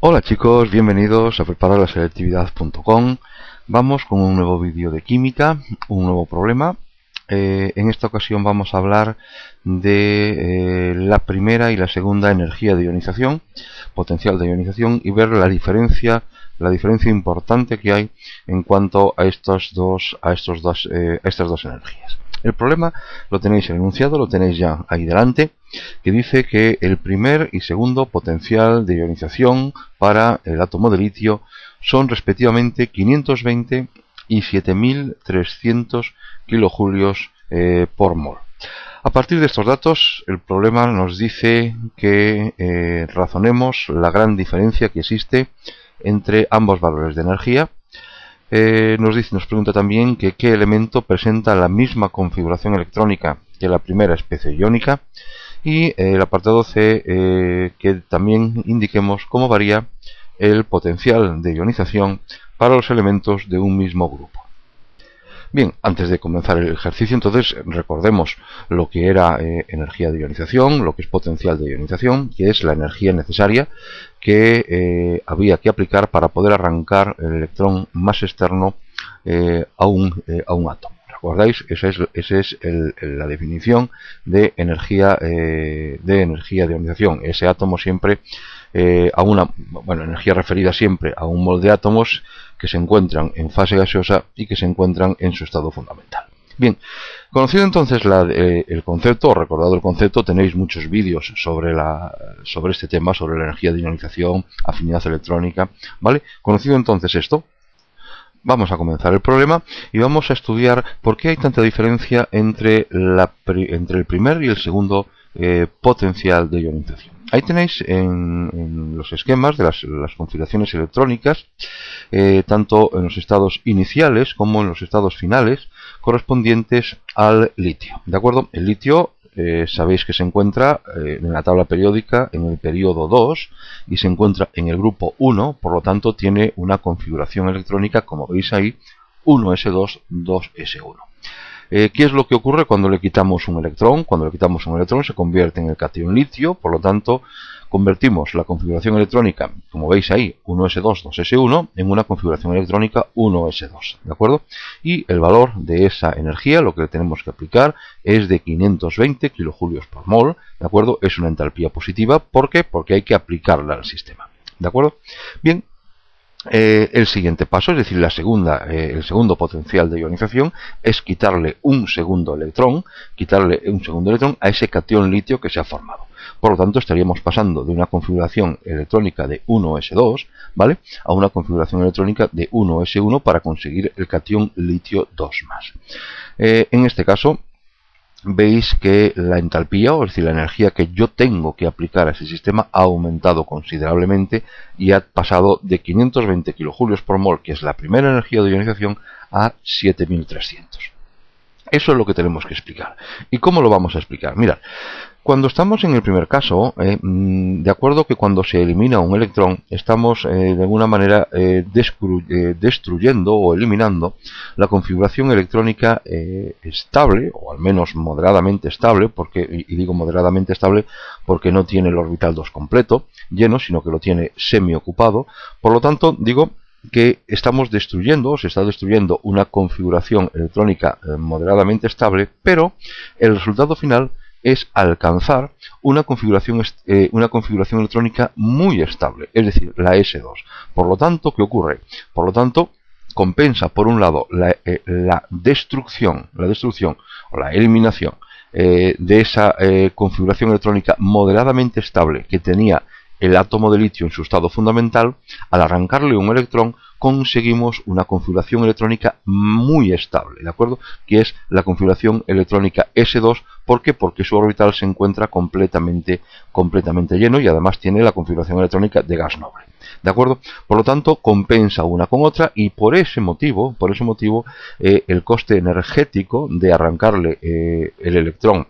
Hola chicos, bienvenidos a prepararlaselectividad.com. Vamos con un nuevo vídeo de química, un nuevo problema. En esta ocasión vamos a hablar de la primera y la segunda energía de ionización, potencial de ionización, y ver la diferencia importante que hay en cuanto a estas dos energías. El problema lo tenéis el enunciado, lo tenéis ya ahí delante, que dice que el primer y segundo potencial de ionización para el átomo de litio son respectivamente 520 y 7300 kilojulios por mol. A partir de estos datos, el problema nos dice que razonemos la gran diferencia que existe entre ambos valores de energía. Nos pregunta también que qué elemento presenta la misma configuración electrónica que la primera especie iónica, y el apartado C, que también indiquemos cómo varía el potencial de ionización para los elementos de un mismo grupo. Bien, antes de comenzar el ejercicio, entonces recordemos lo que era energía de ionización, lo que es potencial de ionización, que es la energía necesaria que había que aplicar para poder arrancar el electrón más externo a un átomo. ¿Recordáis? Esa es la definición de energía de ionización. Ese átomo siempre energía referida siempre a un mol de átomos que se encuentran en fase gaseosa y que se encuentran en su estado fundamental. Bien, conocido entonces el concepto, o recordado el concepto, tenéis muchos vídeos sobre este tema, sobre la energía de ionización, afinidad electrónica, ¿vale? Conocido entonces esto, vamos a comenzar el problema y vamos a estudiar por qué hay tanta diferencia entre el primer y el segundo potencial de ionización. Ahí tenéis en los esquemas de las configuraciones electrónicas, tanto en los estados iniciales como en los estados finales correspondientes al litio. ¿De acuerdo? El litio sabéis que se encuentra en la tabla periódica en el periodo 2 y se encuentra en el grupo 1, por lo tanto tiene una configuración electrónica, como veis ahí, 1s2, 2s1. ¿Qué es lo que ocurre cuando le quitamos un electrón? Cuando le quitamos un electrón se convierte en el catión litio, por lo tanto convertimos la configuración electrónica, como veis ahí, 1s2, 2s1, en una configuración electrónica 1s2, ¿de acuerdo? Y el valor de esa energía, lo que le tenemos que aplicar, es de 520 kilojulios por mol, ¿de acuerdo? Es una entalpía positiva, ¿por qué? Porque hay que aplicarla al sistema, ¿de acuerdo? Bien. El siguiente paso, es decir, el segundo potencial de ionización, es quitarle un segundo electrón a ese catión litio que se ha formado. Por lo tanto, estaríamos pasando de una configuración electrónica de 1s2, ¿vale?, a una configuración electrónica de 1s1 para conseguir el catión litio 2+. En este caso, veis que la entalpía, o es decir, la energía que yo tengo que aplicar a ese sistema, ha aumentado considerablemente y ha pasado de 520 kilojulios por mol, que es la primera energía de ionización, a 7300. Eso es lo que tenemos que explicar. ¿Y cómo lo vamos a explicar? Mirad, cuando estamos en el primer caso, de acuerdo que cuando se elimina un electrón, estamos de alguna manera destruyendo o eliminando la configuración electrónica estable, o al menos moderadamente estable, y digo moderadamente estable porque no tiene el orbital 2 completo, lleno, sino que lo tiene semi-ocupado. Por lo tanto, digo que se está destruyendo una configuración electrónica moderadamente estable, pero el resultado final es alcanzar una configuración electrónica muy estable, es decir, la S2. Por lo tanto, ¿qué ocurre? Por lo tanto, compensa por un lado la destrucción o la eliminación de esa configuración electrónica moderadamente estable que tenía el átomo de litio en su estado fundamental. Al arrancarle un electrón conseguimos una configuración electrónica muy estable, ¿de acuerdo? Que es la configuración electrónica S2. ¿Por qué? Porque su orbital se encuentra completamente lleno y además tiene la configuración electrónica de gas noble, ¿de acuerdo? Por lo tanto, compensa una con otra, y por ese motivo, el coste energético de arrancarle el electrón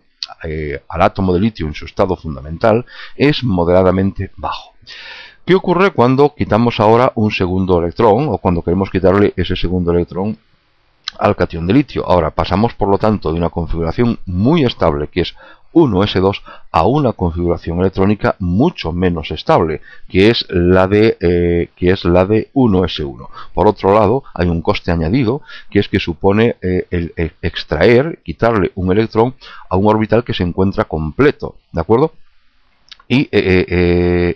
al átomo de litio en su estado fundamental es moderadamente bajo. ¿Qué ocurre cuando quitamos ahora un segundo electrón, o cuando queremos quitarle ese segundo electrón al catión de litio. Ahora pasamos, por lo tanto, de una configuración muy estable, que es 1s2, a una configuración electrónica mucho menos estable, que es la de 1s1. Por otro lado, hay un coste añadido, que es que supone el quitarle un electrón a un orbital que se encuentra completo, ¿de acuerdo? Y el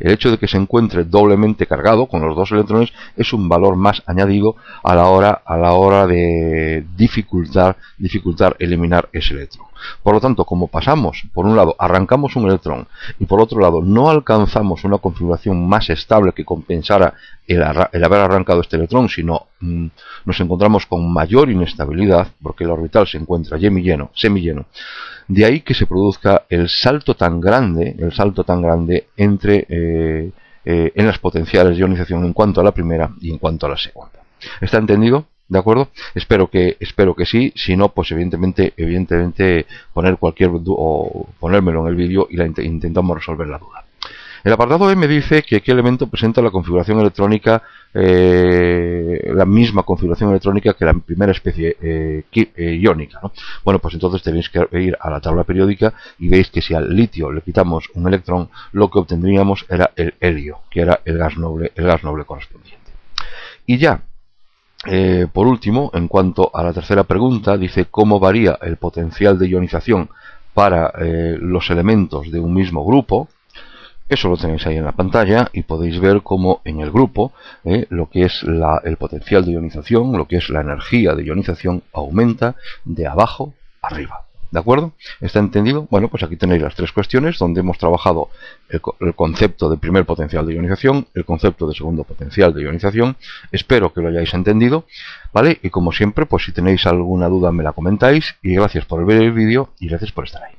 hecho de que se encuentre doblemente cargado con los dos electrones es un valor más añadido a la hora de dificultar eliminar ese electrón. Por lo tanto, como pasamos, por un lado, arrancamos un electrón y por otro lado, no alcanzamos una configuración más estable que compensara el haber arrancado este electrón, sino nos encontramos con mayor inestabilidad, porque el orbital se encuentra semilleno. De ahí que se produzca el salto tan grande entre en las potenciales de ionización en cuanto a la primera y en cuanto a la segunda. ¿Está entendido? ¿De acuerdo? Espero que sí. Si no, pues evidentemente poner ponérmelo en el vídeo y intentamos resolver la duda. El apartado E me dice que qué elemento presenta la configuración electrónica, la misma configuración electrónica que la primera especie iónica, ¿no? Bueno, pues entonces tenéis que ir a la tabla periódica y veis que si al litio le quitamos un electrón, lo que obtendríamos era el helio, que era el gas noble correspondiente. Y ya, por último, en cuanto a la tercera pregunta, dice cómo varía el potencial de ionización para los elementos de un mismo grupo. Eso lo tenéis ahí en la pantalla y podéis ver cómo en el grupo lo que es el potencial de ionización, lo que es la energía de ionización, aumenta de abajo arriba. ¿De acuerdo? ¿Está entendido? Bueno, pues aquí tenéis las tres cuestiones donde hemos trabajado el concepto de primer potencial de ionización, el concepto de segundo potencial de ionización. Espero que lo hayáis entendido, ¿vale? Y como siempre, pues si tenéis alguna duda me la comentáis y gracias por ver el vídeo y gracias por estar ahí.